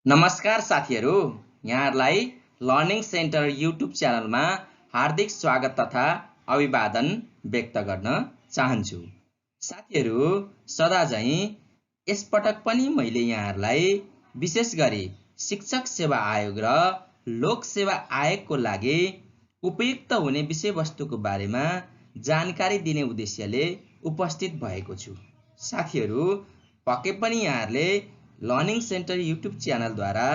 नमस्कार साथीहरू, यहाँहरूलाई लर्निङ सेन्टर युट्युब च्यानलमा हार्दिक स्वागत तथा अभिवादन व्यक्त गर्न चाहन्छु। साथीहरू, सदाझैँ यसपटक पनि मैले यहाँहरूलाई विशेष गरी शिक्षक सेवा आयोग र लोक सेवा आयोगको लागि उपयुक्त हुने विषयवस्तुको बारेमा जानकारी दिने उद्देश्यले उपस्थित भएको छु। साथीहरू, पक्कै पनि यहाँहरूले लर्निङ सेन्टर युट्युब च्यानलद्वारा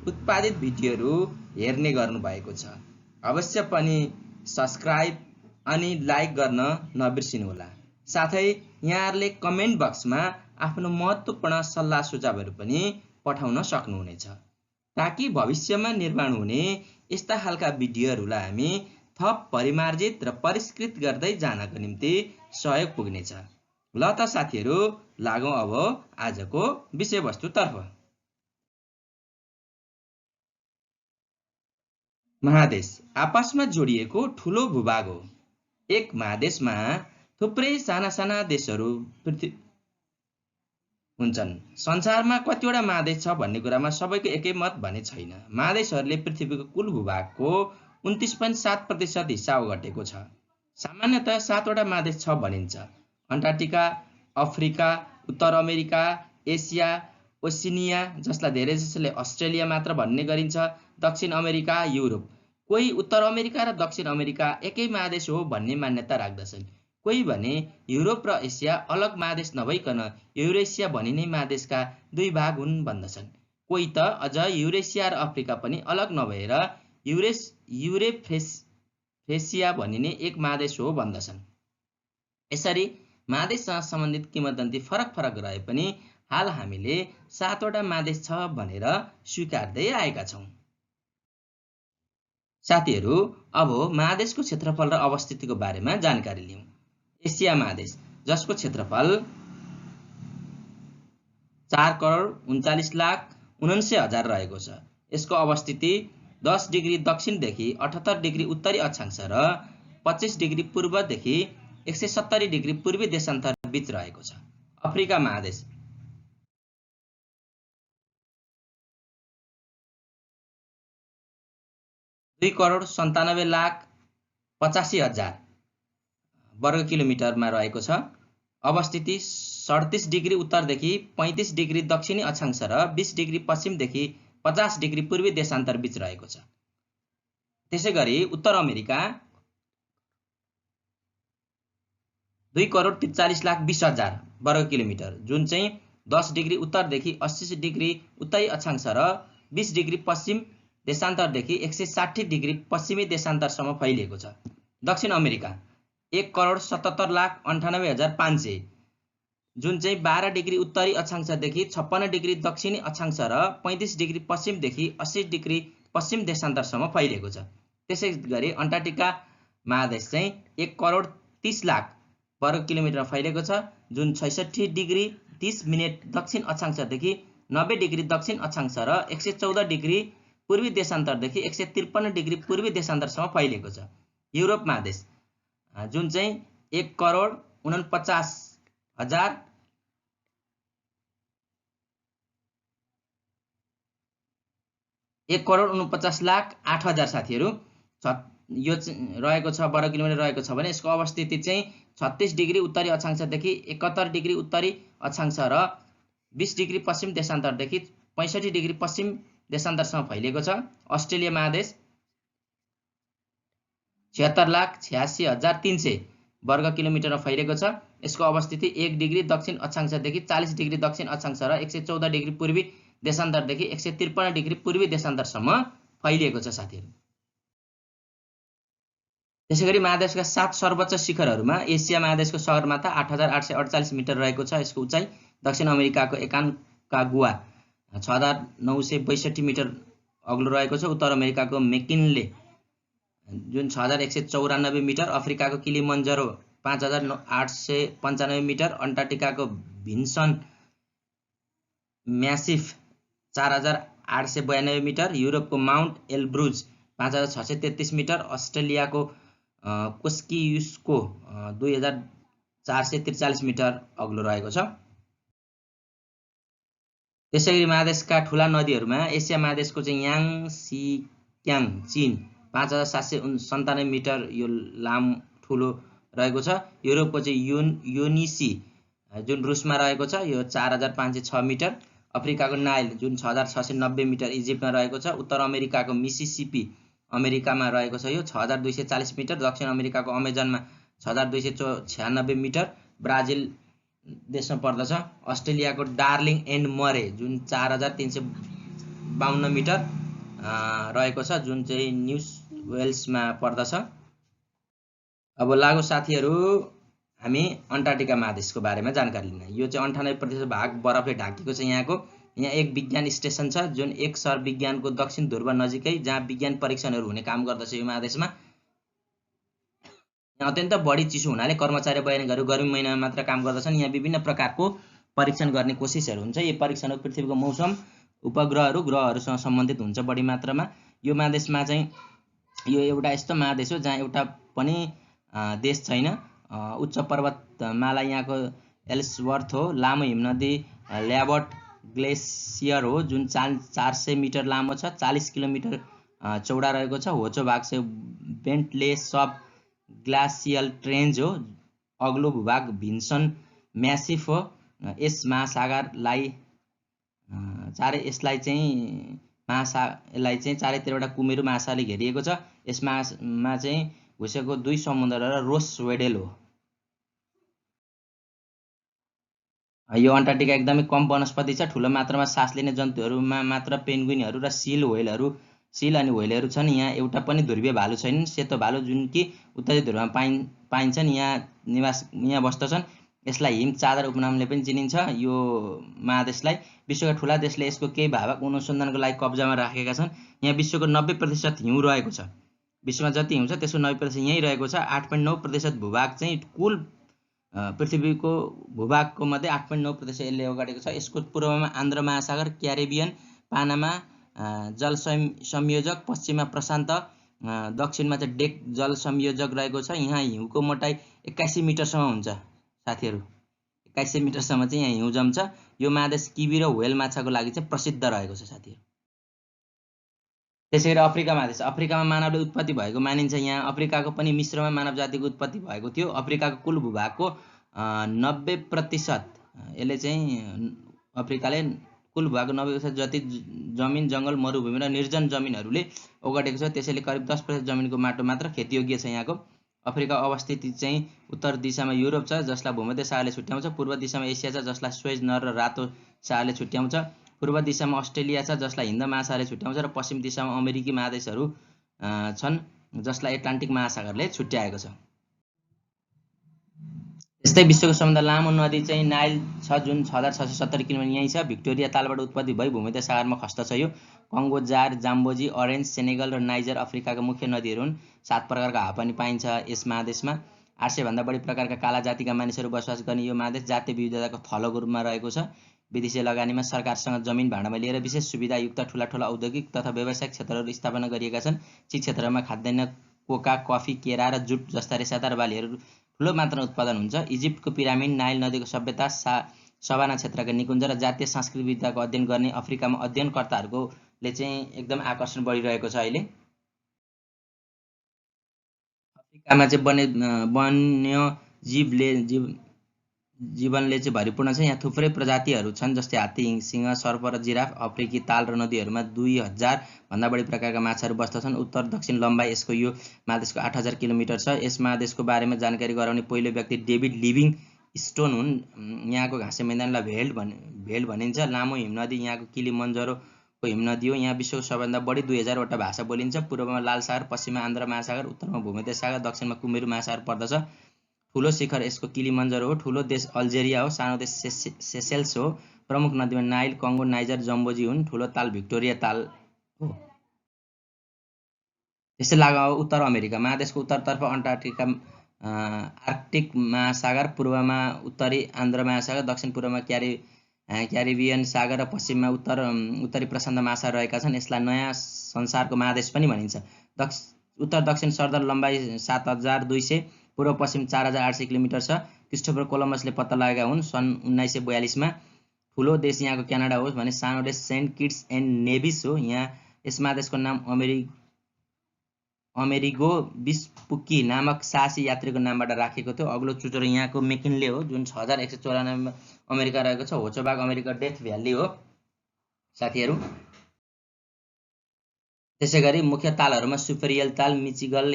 उत्पादित भिडियोहरू हेर्ने गर्नुभएको छ। अवश्य पनि सब्स्क्राइब अनि लाइक गर्न नबिर्सिनुहोला। साथै यहाँहरूले कमेन्ट बक्समा आफ्नो महत्त्वपूर्ण सल्लाह सुझावहरू पनि पठाउन सक्नुहुनेछ, ताकि भविष्यमा निर्माण हुने यस्ता खालका भिडियोहरूलाई हामी थप परिमार्जित र परिष्कृत गर्दै जानको निम्ति सहयोग पुग्नेछ। ल त साथीहरू, लागौँ अब आजको विषयवस्तुतर्फ। महादेश आपसमा जोडिएको ठुलो भूभाग हो। एक महादेशमा थुप्रै साना साना देशहरू हुन्छन्। संसारमा कतिवटा महादेश छ भन्ने कुरामा सबैको एकै मत भने छैन। महादेशहरूले पृथ्वीको कुल भूभागको 29.7% हिस्सा ओगटेको छ। सामान्यतः 7वटा महादेश छ भनिन्छ: अन्टार्कटिका, अफ्रिका, उत्तर अमेरिका, एसिया, ओसिनिया, जसलाई धेरैजसोले अस्ट्रेलिया मात्र भन्ने गरिन्छ, दक्षिण अमेरिका, युरोप। कोही उत्तर अमेरिका र दक्षिण अमेरिका एकै महादेश हो भन्ने मान्यता राख्दछन्। कोही भने युरोप र एसिया अलग महादेश नभइकन युरेसिया भनिने महादेशका दुई भाग हुन् भन्दछन्। कोही त अझ युरेसिया र अफ्रिका पनि अलग नभएर युरेफ्रेसिया भनिने एक महादेश हो भन्दछन्। यसरी महादेशसँग सम्बन्धित किंवदन्ती फरक फरक रहे पनि हाल हामीले 7वटा महादेश छ भनेर स्वीकार्दै आएका छौँ। साथीहरू, अब महादेशको क्षेत्रफल र अवस्थितिको बारेमा जानकारी लिउँ। एसिया महादेश, जसको क्षेत्रफल 4,39,49,000 रहेको छ। यसको अवस्थिति 10 डिग्री दक्षिणदेखि 78 डिग्री उत्तरी अक्षांश र 25 डिग्री पूर्वदेखि 170 डिग्री पूर्वी देशान्तर बीच रहेको छ। अफ्रिका महादेश, 2,97,85,000 वर्ग किलोमिटरमा रहेको छ। अवस्थिति 37 डिग्री उत्तरदेखि 35 डिग्री दक्षिणी अक्षांश र 20 डिग्री पश्चिमदेखि 50 डिग्री पूर्वी देशान्तर बीच रहेको छ। त्यसै गरी उत्तर अमेरिका 2,43,20,000 वर्ग किलोमिटर, जुन चाहिँ 10 डिग्री उत्तरदेखि 80 डिग्री उत्तरी अक्षांश र 20 डिग्री पश्चिम देशान्तरदेखि 160 डिग्री पश्चिमी देशान्तरसम्म फैलिएको छ। दक्षिण अमेरिका 1,77,98,500, जुन चाहिँ 12 डिग्री उत्तरी अक्षांशदेखि 56 डिग्री दक्षिणी अक्षांश र 35 डिग्री पश्चिमदेखि 80 डिग्री पश्चिम देशान्तरसम्म फैलिएको छ। त्यसै गरी अन्टार्कटिका महादेश चाहिँ 1,30,00,000 वर्ग किलोमिटरमा फैलिएको छ, जुन 66 डिग्री 30 मिनेट दक्षिण अक्षांशदेखि 90 डिग्री दक्षिण अक्षांश र 114 डिग्री पूर्वी देशान्तरदेखि 153 डिग्री पूर्वी देशान्तरसम्म फैलिएको छ। युरोप महादेश, जुन चाहिँ 1,49,08,000 साथीहरू यो रहेको छ वर्ग किलोमिटर रहेको छ भने यसको अवस्थिति चाहिँ 36 डिग्री उत्तरी अक्षांशदेखि 71 डिग्री उत्तरी अक्षांश र 20 डिग्री पश्चिम देशान्तरदेखि 65 डिग्री पश्चिम देशान्तरसम्म फैलिएको छ। अस्ट्रेलिया महादेश 76,86,300 वर्ग किलोमिटरमा फैलिएको छ। यसको अवस्थिति 1 डिग्री दक्षिण अक्षांशदेखि 40 डिग्री दक्षिण अक्षांश र 114 डिग्री पूर्वी देशान्तरदेखि 153 डिग्री पूर्वी देशान्तरसम्म फैलिएको छ साथीहरू। त्यसैगरी महादेशका 7 सर्वोच्च शिखरहरूमा एसिया महादेशको सगरमाथा 8,848 मिटर रहेको छ। यसको उचाइ दक्षिण अमेरिकाको एकान्कागुआ 6,962 मिटर अग्लो रहेको छ। उत्तर अमेरिकाको मेकिनले जुन 6,194 मिटर, अफ्रिकाको किलिमन्जरो 5,895 मिटर, अन्टार्कटिकाको भिन्सन म्यासिफ 4,892 मिटर, युरोपको माउन्ट एल्ब्रुज 5,633 मिटर, अस्ट्रेलियाको कोस्कियुस्को 2,443 मिटर अग्लो रहेको छ। त्यसैगरी महादेशका ठूला नदीहरूमा एसिया महादेशको चाहिँ याङसिक्याङ चीन 5797 मिटर यो लामो ठुलो रहेको छ। युरोपको चाहिँ योनिसी जुन रुसमा रहेको छ यो 4506 मिटर। अफ्रिकाको नाइल जुन 6690 मिटर इजिप्टमा रहेको छ। उत्तर अमेरिकाको मिसिसिपी अमेरिकामा रहेको छ यो 6240 मिटर। दक्षिण अमेरिकाको अमेजनमा 6296 मिटर ब्राजिल देशमा पर्दछ। अस्ट्रेलियाको डार्लिङ एन्ड मरे जुन 4352 मिटर रहेको छ जुन चाहिँ न्यू वेल्समा पर्दछ। अब लागु साथीहरू हामी अन्टार्कटिका महादेशको बारेमा जानकारी लिन। यो चाहिँ 98% भाग बरफले ढाकिएको छ यहाँको। यहाँ एक विज्ञान स्टेसन छ जुन एक सौर विज्ञानको दक्षिण ध्रुव नजिकै जहाँ विज्ञान परीक्षणहरू हुने काम गर्दछ यो महादेशमा। यहाँ अत्यन्त बढी चिसो हुनाले कर्मचारी वैज्ञानिकहरू गर्मी महिनामा मात्र काम गर्दछन्। यहाँ विभिन्न प्रकारको परीक्षण गर्ने कोसिसहरू हुन्छ। यो परीक्षण पृथ्वीको मौसम, उपग्रहहरू, ग्रहहरूसँग सम्बन्धित हुन्छ बढी मात्रामा। यो महादेशमा चाहिँ यो एउटा यस्तो महादेश हो जहाँ एउटा पनि देश छैन। उच्च पर्वतमाला यहाँको एल्सवर्थ हो। लामो हिमनदी ल्याबर्ट ग्लेसियर हो जुन 400 मिटर लामो छ, 40 किलोमिटर चौडा रहेको छ। होचो भाग चाहिँ बेन्टले सब ग्लासियल ट्रेन्ज हो। अग्लो भूभाग भिन्सन म्यासिफ हो। यस महासागरलाई यसलाई चाहिँ चारैतिरबाट कुमेरु महासागरले घेरिएको छ। यसमा चाहिँ घुसेको 2 समुद्र र रोस वेडेल हो। यो अन्टार्कटिका एकदमै कम वनस्पति छ। ठुलो मात्रामा सास लिने जन्तुहरूमा मात्र पेन्गुइनहरू र सिल अनि व्हेलहरू छन्। यहाँ एउटा पनि ध्रुवीय भालु छैनन्। सेतो भालु जुन कि उत्तरी ध्रुवमा पाइन्छन् यहाँ बस्दछन्। यसलाई हिम चादर उपनामले पनि चिनिन्छ। यो महादेशलाई विश्वका ठुला देशले यसको केही भाग अनुसन्धानको लागि कब्जामा राखेका छन्। यहाँ विश्वको 90% हिउँ रहेको छ। विश्वमा जति हिउँ छ त्यसको 90% यहीँ रहेको छ। 8.9% भूभाग चाहिँ कुल पृथ्वीको भूभागको मध्ये 8.9% यसले ओगटेको छ। यसको पूर्वमा आन्ध्र महासागर, क्यारिबियन, पानामा जल संयोजक, पश्चिममा प्रशान्त, दक्षिणमा चाहिँ डेक जल संयोजक रहेको छ। यहाँ हिउँको मोटाइ 81 मिटरसम्म हुन्छ साथीहरू। 81 मिटरसम्म चाहिँ यहाँ हिउँ जम्छ। यो महादेश किवी र व्हेल माछाको लागि चाहिँ प्रसिद्ध रहेको छ साथीहरू। त्यसैगरी अफ्रिका महादेश। अफ्रिकामा मानवले उत्पत्ति भएको मानिन्छ। यहाँ अफ्रिकाको पनि मिश्रमा मानव जातिको उत्पत्ति भएको थियो। अफ्रिकाको कुल भूभागको 90% यसले चाहिँ अफ्रिकाले कुल भूभागको 90% जति जमिन, जङ्गल, मरुभूमि र निर्जन जमिनहरूले ओगटेको छ। त्यसैले करिब 10% जमिनको माटो मात्र खेतीयोग्य छ यहाँको। अफ्रिका अवस्थित चाहिँ उत्तर दिशामा युरोप छ जसलाई भूमध्य सागरले छुट्याउँछ। पूर्व दिशामा एसिया छ जसलाई स्वेज नहर र रातो सागरले छुट्याउँछ। पूर्व दिशामा अस्ट्रेलिया छ जसलाई हिन्द महासागरले छुट्याउँछ र पश्चिम दिशामा अमेरिकी महादेशहरू छन् जसलाई एट्लान्टिक महासागरले छुट्याएको छ। यस्तै विश्वको सबभन्दा लामो नदी चाहिँ नाइल छ जुन 6670 किलोमिटर यहीँ छ। भिक्टोरिया तालबाट उत्पत्ति भई भूमध्य सागरमा खस्दछ यो। कङ्गो, जार, जाम्बोजी, अरेन्ज, सेनेगल र नाइजर अफ्रिकाका मुख्य नदीहरू हुन्। 7 प्रकारका हावापानी पाइन्छ यस महादेशमा। 800 भन्दा बढी प्रकारका काला जातिका मानिसहरू बसोबास गर्ने यो महादेश जातीय विविधताको थलोको रूपमा रहेको छ। विदेशी लगानीमा सरकारसँग जमिन भाडामा लिएर विशेष सुविधायुक्त ठुला औद्योगिक तथा व्यावसायिक क्षेत्रहरू स्थापना गरिएका छन्। ती क्षेत्रहरूमा खाद्यान्न, कोका, कफी, केरा र जुट जस्ता रेसादार बालीहरू ठुलो मात्रामा उत्पादन हुन्छ। इजिप्टको पिरामिड, नाइल नदीको सभ्यता, सवाना क्षेत्रका निकुञ्ज र जातीय सांस्कृतिक विविधताको अध्ययन गर्ने अफ्रिकामा अध्ययनकर्ताहरूले चाहिँ एकदम आकर्षण बढिरहेको छ अहिले। अफ्रिकामा चाहिँ वन्य जीवनले चाहिँ भरिपूर्ण छ। यहाँ थुप्रै प्रजातिहरू छन् जस्तै हात्ती, सिंह, सर्प र जिराफ। अफ्रिकी ताल र नदीहरूमा 2000 भन्दा बढी प्रकारका माछाहरू बस्दछन्। उत्तर दक्षिण लम्बाइ यसको यो महादेशको 8000 किलोमिटर छ। यस महादेशको बारेमा जानकारी गराउने पहिलो व्यक्ति डेभिड लिभिङ स्टोन हुन्। यहाँको घाँसे मैदानलाई भेल्ड भनिन्छ। लामो हिमनदी यहाँको किलिमन्जरोको हिमनदी हो। यहाँ विश्वको सबैभन्दा बढी 2000 वटा भाषा बोलिन्छ। पूर्वमा लाल सागर, पश्चिममा आन्ध्र महासागर, उत्तरमा भूमध्य सागर, दक्षिणमा कुमेरु महासागर पर्दछ। ठुलो शिखर यसको किलिमन्जरो हो। ठुलो देश अल्जेरिया हो। सानो देश सेसेल्स हो। प्रमुख नदीमा नाइल, कङ्गो, नाइजर, जम्बोजी हुन्। ठुलो ताल भिक्टोरिया ताल हो। त्यसै लाग्यो उत्तर अमेरिका महादेशको उत्तरतर्फ अन्टार्कटिका आर्कटिक महासागर, पूर्वमा उत्तरी आन्ध्र महासागर, दक्षिण पूर्वमा क्यारिबियन सागर र पश्चिममा उत्तरी प्रशान्त महासागर रहेका छन्। यसलाई नयाँ संसारको महादेश पनि भनिन्छ। उत्तर दक्षिण सरदर लम्बाइ 7200, पूर्व पश्चिम 4800 किलोमिटर छ। क्रिस्टोफर कोलम्बसले पत्ता लगाएका हुन् सन् 1942 मा। ठुलो देश यहाँको क्यानाडा हो भने सानो देश सेन्ट किट्स एन्ड नेभिस हो। यहाँ यस महादेशको नाम अमेरिगो विस्पुकी नामक साहसी यात्रीको नामबाट राखिएको थियो। अग्लो चुचुरो यहाँको मेकिनले हो जुन 6194 अमेरिका रहेको छ। होचोबाग अमेरिका डेथ भ्याली हो साथीहरू। त्यसैगरी मुख्य तालहरूमा सुपेरियल ताल, मिचिगल,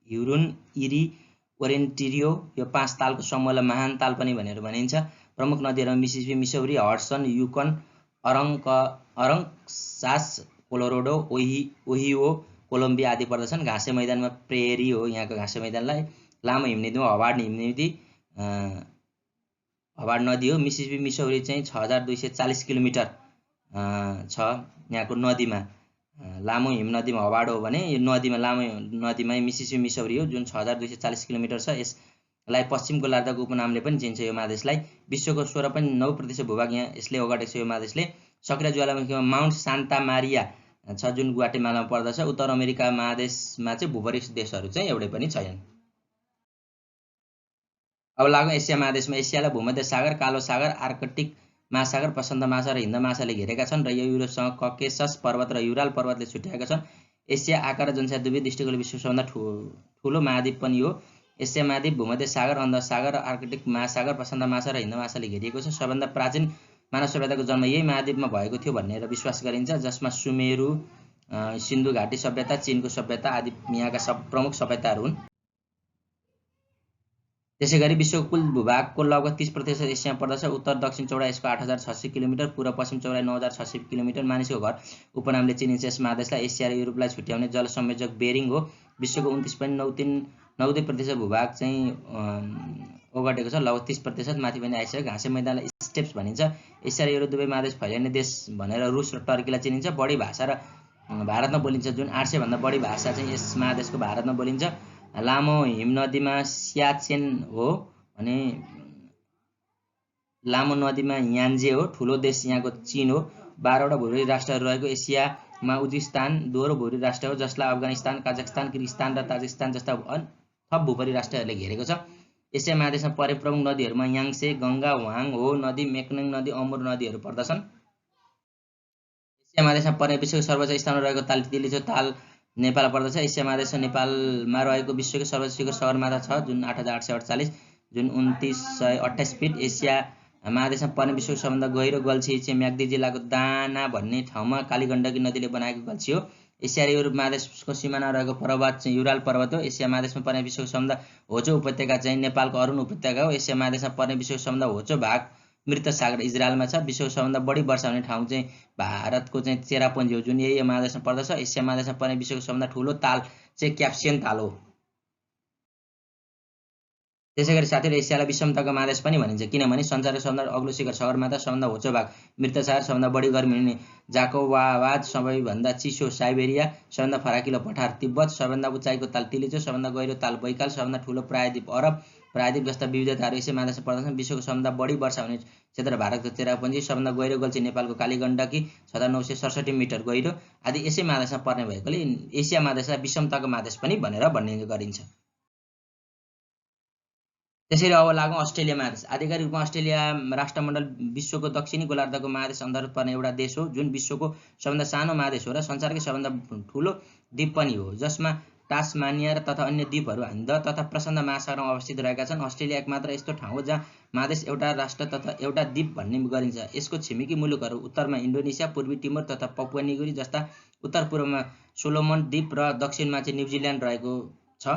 ह्युरोन, इरी, ओरेन्टिरियो यो 5 तालको समूहलाई महान ताल पनि भनेर भनिन्छ। प्रमुख नदीहरूमा Mississippi, Missouri, Hudson, Yukon, Arkansas, Colorado, Ohio, Columbia आदि पर्दछन्। घाँसे मैदानमा प्रेरी हो यहाँको घाँसे मैदानलाई। लामो हिमनदीमा हवार्ड नदी हो। मिसिसिपी, मिसौरी चाहिँ 6240 किलोमिटर छ यहाँको नदीमा। लामो हिमनदीमा हवार्ड हो भने यो नदीमा लामो नदीमा मिसिसिपी, मिसौरी हो जुन 6240 किलोमिटर छ। यसलाई पश्चिम गोलार्धको उपनामले पनि चिन्छ यो महादेशलाई। विश्वको 16.9% भूभाग यहाँ यसले ओगटेको छ। यो महादेशले सक्रिय ज्वालामुखीमा माउन्ट सान्ता मारिया छ जुन ग्वाटेमालामा पर्दछ। उत्तर अमेरिका महादेशमा चाहिँ भूपरिष्ठ देशहरू चाहिँ एउटै पनि छैनन्। अब लागौँ एसिया महादेशमा। एसियालाई भूमध्य सागर, कालो सागर, आर्कटिक महासागर, प्रशान्त महासागर र हिन्द महासागरले घेरेका छन् र यो युरोपसँग ककेसस पर्वत र युराल पर्वतले छुट्याएका छन्। एसिया आकार र जनसङ्ख्या दुवै दृष्टिकोणले विश्वको सबभन्दा ठुलो महाद्वीप पनि हो। एसिया महाद्वीप भूमध्य सागर, अन्ध सागर, आर्कटिक महासागर, प्रशान्त महासागर र हिन्द महासागरले घेरिएको छ। सबभन्दा प्राचीन मानव सभ्यताको जन्म यही महाद्वीपमा भएको थियो भनेर विश्वास गरिन्छ, जसमा सुमेरु, सिन्धु घाटी सभ्यता, चीनको सभ्यता आदि यहाँका प्रमुख सभ्यताहरू हुन्। त्यसैगरी विश्वको कुल भूभागको लगभग 30% एसियामा पर्दछ। उत्तर दक्षिण चौडाइ यसको 8600 किलोमिटर, पूर्व पश्चिम चौडाइ 9600 किलोमिटर। मानिसको घर उपनामले चिनिन्छ यस महादेशलाई। एसिया र युरोपलाई छुट्याउने जल संयोजक बेरिङ हो। विश्वको 29.92% भूभाग चाहिँ ओगटेको छ। लगभग 30% माथि पनि आइसक्यो। घाँसे मैदानलाई स्टेप्स भनिन्छ। एसिया र युरोप दुवै महादेश फैलिने देश भनेर रुस र टर्कीलाई चिनिन्छ। बढी भाषा र भारतमा बोलिन्छ जुन 800 भन्दा बढी भाषा चाहिँ यस महादेशको भारतमा बोलिन्छ। लामो हिमनदीमा सियाचेन हो भने लामो नदीमा यान्जे हो। ठुलो देश यहाँको चीन हो। 12वटा भूपरिष्ठ राष्ट्रहरू रहेको एसियामा उज्बेकिस्तान दोहोरो भूपरिष्ठ राष्ट्र हो जसलाई अफगानिस्तान, काजाखस्तान, किर्गिस्तान र ताजिकिस्तान जस्ता थप भूपरिष्ठ राष्ट्रहरूले घेरेको छ। एसिया महादेशमा परे प्रमुख नदीहरूमा याङ्से, गङ्गा, वाङ हो नदी, मेकनङ नदी, अमुर नदीहरू पर्दछन्। एसिया महादेशमा पर्ने विश्वको सर्वोच्च स्थानमा रहेको ताल तिलिचो ताल नेपाल पर्दछ। एसिया महादेश नेपालमा रहेको विश्वको सर्वोच्च शिखर सगरमाथा छ जुन 8848 जुन 2928 फिट। एसिया महादेशमा पर्ने विश्वको सबभन्दा गहिरो गल्छी चाहिँ म्याग्दी जिल्लाको दाना भन्ने ठाउँमा कालीगण्डकी नदीले बनाएको गल्छी हो। एसिया र युरोप महादेशको सिमाना रहेको पर्वत चाहिँ युराल पर्वत हो। एसिया महादेशमा पर्ने विश्वको सबभन्दा होचो उपत्यका चाहिँ नेपालको अरुण उपत्यका हो। एसिया महादेशमा पर्ने विश्वको सबभन्दा होचो भाग मृत सागर इजरायलमा छ। विश्वको सबभन्दा बढी वर्षा हुने ठाउँ चाहिँ भारतको चाहिँ चेरापुन्जी हो जुन यही महादेशमा पर्दछ। एसिया महादेशमा पर्ने विश्वको सबभन्दा ठुलो ताल चाहिँ क्याप्सियन ताल हो। त्यसैगरी साथीहरू एसियालाई विषमताको महादेश पनि भनिन्छ किनभने संसारको सबभन्दा अग्लो शिखर सगरमाथा, सबभन्दा होचो भाग मृत सागर, सबभन्दा बढी गर्मी हुने जाकोबावाद, सबैभन्दा चिसो साइबेरिया, सबभन्दा फराकिलो पठार तिब्बत, सबभन्दा उचाइको ताल तिलिचो, सबभन्दा गहिरो ताल बैकाल, सबभन्दा ठुलो प्रायद्वीप अरब, प्रायद्वीप जस्ता विविधताहरू एसिया महादेशमा पर्दछन्। विश्वको सबभन्दा बढी वर्षा हुने क्षेत्र भारतको चेरापुन्जी, सबभन्दा गहिरो गल्छी नेपालको कालीगण्डकी 6967 मिटर गहिरो आदि यसै महादेशमा पर्ने भएकोले एसिया महादेशलाई विषमताको महादेश पनि भनेर भन्ने गरिन्छ। त्यसैले अब लागौँ अस्ट्रेलिया महादेश। आधिकारिक रूपमा अस्ट्रेलिया राष्ट्रमण्डल विश्वको दक्षिणी गोलार्धको महादेश अन्तर्गत पर्ने एउटा देश हो जुन विश्वको सबभन्दा सानो महादेश हो र संसारकै सबभन्दा ठुलो द्वीप पनि हो, जसमा टास्मानिया तथा अन्य द्वीपहरू हिन्द तथा प्रशान्त महासागरमा अवस्थित रहेका छन्। अस्ट्रेलिया एकमात्र यस्तो ठाउँ हो जहाँ महादेश एउटा राष्ट्र तथा एउटा द्वीप भन्ने गरिन्छ। यसको छिमेकी मुलुकहरू उत्तरमा इन्डोनेसिया, पूर्वी टिमोर तथा पपुवा न्युगिनी जस्ता, उत्तर पूर्वमा सोलोमन द्वीप र दक्षिणमा चाहिँ न्युजिल्यान्ड रहेको छ।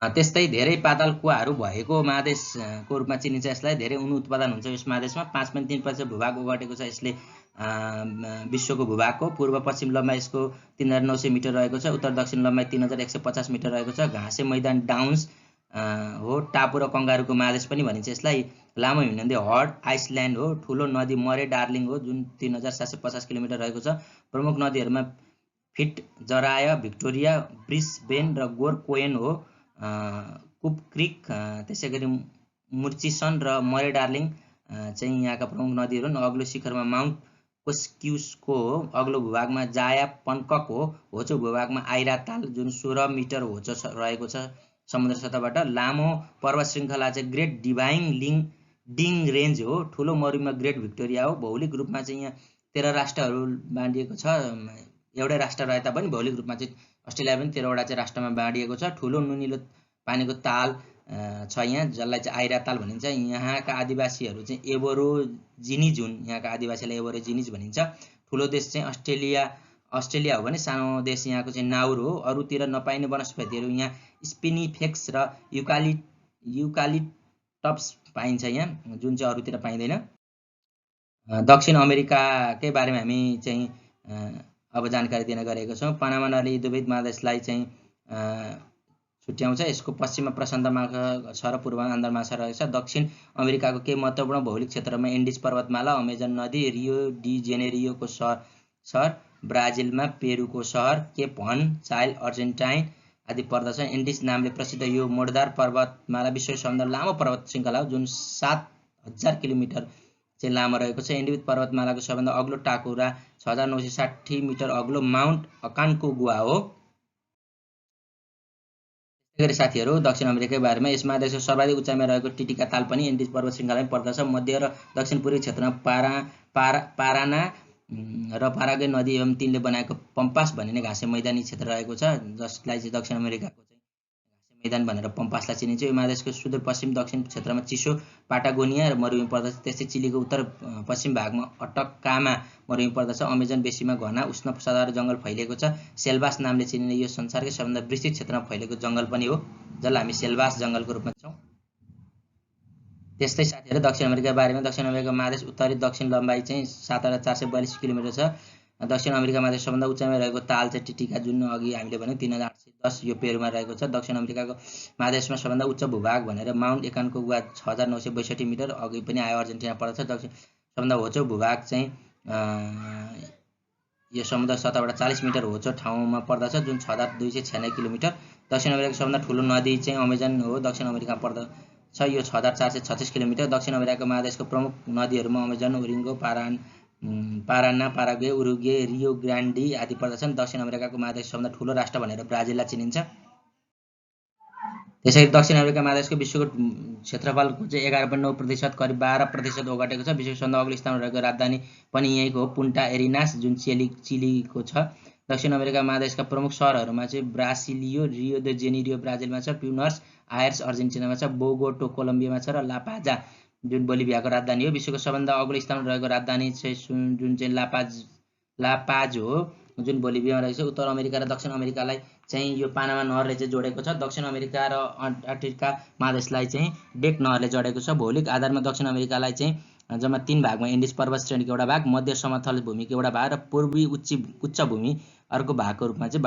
त्यस्तै धेरै पाताल कुवाहरू भएको महादेशको रूपमा चिनिन्छ यसलाई। धेरै ऊन उत्पादन हुन्छ यस महादेशमा। 5.3% भूभाग ओगटेको छ यसले विश्वको भूभागको। पूर्व पश्चिम लम्बाइ यसको 3900 मिटर रहेको छ। उत्तर दक्षिण लम्बाइ 3150 मिटर रहेको छ। घाँसे मैदान डाउन्स हो। टापु र कङ्गारुको महादेश पनि भनिन्छ यसलाई। लामो हिमनदी हर्ड आइसल्यान्ड हो। ठुलो नदी मरे डार्लिङ हो जुन 3750 किलोमिटर रहेको छ। प्रमुख नदीहरूमा फिट्जराय, भिक्टोरिया, ब्रिस्बेन र गोर कोएन हो। कुप क्रिक, त्यसैगरी मुर्चिसन र मरे डार्लिङ चाहिँ यहाँका प्रमुख नदीहरू। अग्लो शिखरमा माउन्ट कोस्क्युसको हो। अग्लो भूभागमा जाया पन्कक हो। होचो भूभागमा आइरा ताल जुन 16 मिटर होचो रहेको छ समुद्र सतहबाट। लामो पर्वत श्रृङ्खला चाहिँ ग्रेट डिङ रेन्ज हो। ठुलो मरुभूमिमा ग्रेट भिक्टोरिया हो। भौगोलिक रूपमा चाहिँ यहाँ 13 राष्ट्रहरू बाँडिएको छ। एउटै राष्ट्र रहे तापनि भौगोलिक रूपमा चाहिँ अस्ट्रेलिया पनि 13वटा चाहिँ राष्ट्रमा बाँडिएको छ। ठुलो नुनिलो पानीको ताल छ यहाँ, जसलाई चाहिँ आइरा ताल भनिन्छ। यहाँका आदिवासीहरू चाहिँ एबोरोजिनिज हुन्। यहाँका आदिवासीलाई एबोरोजिनिज भनिन्छ। ठुलो देश चाहिँ अस्ट्रेलिया हो भने सानो देश यहाँको चाहिँ नाउर हो। अरूतिर नपाइने वनस्पतिहरू यहाँ स्पिनिफेक्स र युकालिप्टस पाइन्छ यहाँ, जुन चाहिँ अरूतिर पाइँदैन। दक्षिण अमेरिकाकै बारेमा हामी चाहिँ अब जानकारी दिन गएको छौँ। पनामा नदीले यी दुवै महादेशलाई चाहिँ छुट्याउँछ। यसको पश्चिममा प्रशान्त महासागर छ र पूर्वमा आन्ध्र महासागर रहेको छ। दक्षिण अमेरिकाको केही महत्त्वपूर्ण भौगोलिक क्षेत्रमा एन्डिज पर्वतमाला, अमेजन नदी, रियो डी जेनेरियोको सहर, ब्राजिलमा पेरुको सहर, केप हर्न, चाइल्ड अर्जेन्टाइन आदि पर्दछ। एन्डिज नामले प्रसिद्ध यो मोडदार पर्वतमाला विश्वको सबभन्दा लामो पर्वत श्रृङ्खला हो, जुन 7000 किलोमिटर चाहिँ लामो रहेको छ। एन्डिज पर्वतमालाको सबभन्दा अग्लो टाकुरा 6960 मिटर अग्लो माउन्ट अकान्कागुआ हो। त्यसै गरी साथीहरू, दक्षिण अमेरिकाकै बारेमा यस महादेशको सर्वाधिक उचाइमा रहेको टिटिका ताल पनि एन्डिज पर्वत श्रृङ्खलामै पर्दछ। मध्य र दक्षिण पूर्वी क्षेत्रमा पाराना र पाराग्वे नदी एवं तिनले बनाएको पम्पास भनिने घाँसे मैदानी क्षेत्र रहेको छ, जसलाई चाहिँ दक्षिण अमेरिकाको चाहिँ घाँसे मैदान भनेर पम्पासलाई चिनिन्छ। यो महादेशको सुदूरपश्चिम दक्षिण क्षेत्रमा चिसो पाटागोनिया र मरुभूमि पर्दछ। त्यस्तै चिलीको उत्तर पश्चिम भागमा अटकामा मरुभूमि पर्दछ। अमेजन बेसीमा घना उष्ण सदाहरित जङ्गल फैलिएको छ। सेल्वास नामले चिनिने यो संसारकै सबभन्दा विस्तृत क्षेत्रमा फैलिएको जङ्गल पनि हो, जसलाई हामी सेल्वास जङ्गलको रूपमा छौँ। त्यस्तै साथीहरू, दक्षिण अमेरिका बारेमा दक्षिण अमेरिका महादेश उत्तरी दक्षिण लम्बाइ चाहिँ 7442 किलोमिटर छ। दक्षिण अमेरिका महादेश सबभन्दा उचाइमा रहेको ताल चाहिँ टिटिका, जुन अघि हामीले भन्यौँ 3810, यो पेरुमा रहेको छ। दक्षिण अमेरिकाको महादेशमा सबभन्दा उच्च भूभाग भनेर माउन्ट एकान्कागुआ 6962 मिटर, अघि पनि आयो अर्जेन्टिना पर्दछ। दक्षिण सबभन्दा होचो भूभाग चाहिँ यो समुद्र सतहबाट 40 मिटर होचो ठाउँमा पर्दछ, जुन 6296 किलोमिटर। दक्षिण अमेरिकाको सबभन्दा ठुलो नदी चाहिँ अमेजन हो, दक्षिण अमेरिकामा पर्दछ। यो 6436 किलोमिटर। दक्षिण अमेरिका महादेशको प्रमुख नदीहरूमा Amazon, Orinoco, Parana, Paraguay, Uruguay, Rio Grande आदि पर्दछन्। दक्षिण अमेरिकाको महादेश सबभन्दा ठुलो राष्ट्र भनेर ब्राजिललाई चिनिन्छ। त्यसैगरी दक्षिण अमेरिका महादेशको विश्वको क्षेत्रफलको चाहिँ 11.9%, करिब 12% ओगटेको छ। विश्वको सबभन्दा अग्लो स्थानमा रहेको राजधानी पनि यहीँको हो, पुन्टा एरिनास, जुन चिलीको छ। दक्षिण अमेरिका महादेशका प्रमुख सहरहरूमा चाहिँ ब्रासिलियो, रियो दे जेनेरियो ब्राजिलमा छ, ब्युनर्स आयर्स अर्जेन्टिनामा छ, बोगोटो कोलम्बियामा छ र लापाजा जुन बोलिभियाको राजधानी हो। विश्वको सबभन्दा अग्लो स्थानमा रहेको राजधानी चाहिँ जुन चाहिँ लापाज हो, जुन बोलिभियामा रहेको छ। उत्तर अमेरिका र दक्षिण अमेरिकालाई चाहिँ यो पानामा नहरले चाहिँ जोडेको छ। दक्षिण अमेरिका र अन्टार्कटिका महादेशलाई चाहिँ डेक नहरले जोडेको छ। भौगोलिक आधारमा दक्षिण अमेरिकालाई चाहिँ जम्मा 3 भागमा एन्डिज पर्वत श्रेणीको एउटा भाग, मध्य समथल भूमिको एउटा भाग र पूर्वी उच्च भूमि अर्को भागको रूपमा चाहिँ।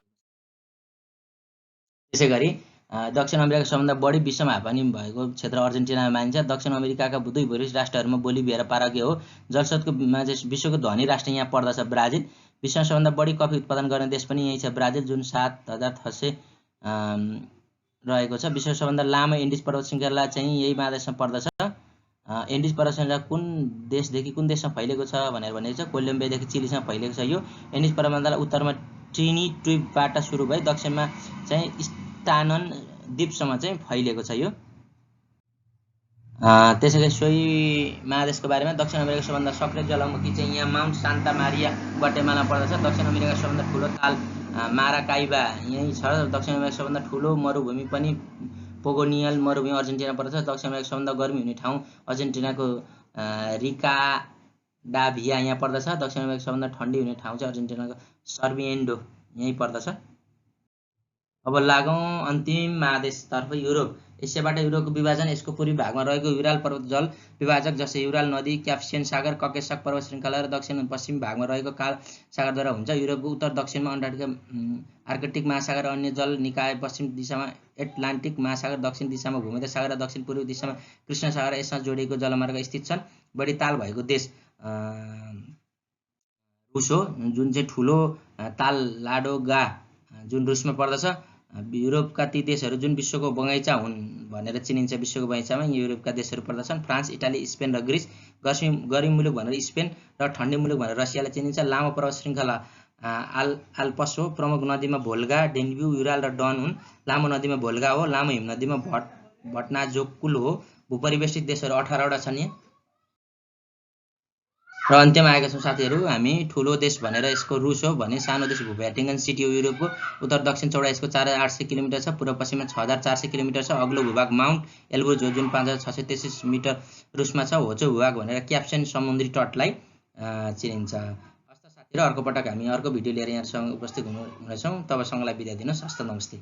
त्यसै गरी दक्षिण अमेरिकाको सबभन्दा बढी विश्वमा हावापानी भएको क्षेत्र अर्जेन्टिनामा मानिन्छ। दक्षिण अमेरिकाका दुई भूरिश राष्ट्रहरूमा बोलिभिया र पाराग्वे हो। जलस्रोतमा चाहिँ विश्वको धनी राष्ट्र यहाँ पर्दछ ब्राजिल। विश्वमा सबभन्दा बढी कफी उत्पादन गर्ने देश पनि यही छ ब्राजिल, जुन 7600 रहेको छ। विश्वको सबभन्दा लामो एन्डिज पर्वत श्रृङ्खला चाहिँ यही महादेशमा पर्दछ। एन्डिज पर्वत श्रृङ्खला कुन देशदेखि कुन देशमा फैलिएको छ भनेर भनेको छ, कोलम्बियादेखि चिलीसम्म फैलिएको छ। यो एन्डिज पर्वतमाला उत्तरमा ट्रिनिटिडबाट सुरु भई दक्षिणमा चाहिँ स्टानन द्वीपसम्म चाहिँ फैलिएको छ। यो त्यसैगरी सोही महादेशको बारेमा दक्षिण अमेरिकाको सबभन्दा सक्रिय ज्वालामुखी चाहिँ यहाँ माउन्ट सान्ता मारिया ग्वाटेमाला पर्दछ। दक्षिण अमेरिकाको सबभन्दा ठुलो ताल माराकाइबा यहीँ छ। दक्षिण अमेरिकाको सबभन्दा ठुलो मरुभूमि पनि पोगोनियल मरुभूमि अर्जेन्टिना पर्दछ। दक्षिण अमेरिकाको सबभन्दा गर्मी हुने ठाउँ अर्जेन्टिनाको रिकाडाभिया यहाँ पर्दछ। दक्षिण अमेरिकाको सबभन्दा ठन्डी हुने ठाउँ चाहिँ अर्जेन्टिनाको सर्बिएन्डो यहीँ पर्दछ। अब लागौँ अन्तिम महादेशतर्फ, युरोप। एसियाबाट युरोपको विभाजन यसको पूर्वी भागमा रहेको युराल पर्वत जल विभाजक, जस्तै युराल नदी, क्यास्पियन सागर, ककेसक पर्वत श्रृङ्खला र दक्षिण पश्चिम भागमा रहेको काल सागरद्वारा हुन्छ। युरोपको उत्तर दक्षिणमा अन्टार्कटिका आर्कटिक महासागर र अन्य जल निकाय, पश्चिम दिशामा एटलान्टिक महासागर, दक्षिण दिशामा भूमध्य सागर र दक्षिण पूर्वी दिशामा कृष्ण सागर यसमा जोडिएको जलमार्ग स्थित छन्। बढी ताल भएको देश रुस हो, जुन चाहिँ ठुलो ताल लाडोगा जुन रुसमा पर्दछ। युरोपका ती देशहरू जुन विश्वको बगैँचा हुन् भनेर चिनिन्छ, विश्वको बगैँचामा युरोपका देशहरू पर्दछन्। फ्रान्स, इटाली, स्पेन र ग्रिस। गर्मी मुलुक भनेर स्पेन र ठन्डी मुलुक भनेर रसियालाई चिनिन्छ। लामो पर्वत श्रृङ्खला आल्प्स हो। प्रमुख नदीमा भोल्गा, डेन्यु, युराल र डन हुन्। लामो नदीमा भोल्गा हो। लामो हिमनदीमा भट्नाजोकुल हो। भूपरिवेष्टित देशहरू 18वटा छन् यहाँ। र अन्त्यमा आएका छौँ साथीहरू हामी। ठुलो देश भनेर यसको रुस हो भने सानो देश भ्याटिकन सिटी हो युरोपको। उत्तर दक्षिण चौडाइ यसको 4800 किलोमिटर छ। पूर्व पश्चिममा 6400 किलोमिटर छ। अग्लो भूभाग माउन्ट एल्ब्रुज हो जुन 5633 मिटर रुसमा छ। होचो भूभाग भनेर क्याप्सन समुद्री तटलाई चिनिन्छ। हस्त साथीहरू, अर्को पटक हामी अर्को भिडियो लिएर यहाँसँग उपस्थित हुनेछौँ। तबसम्मलाई बिदा दिनुहोस्। हस्त, नमस्ते।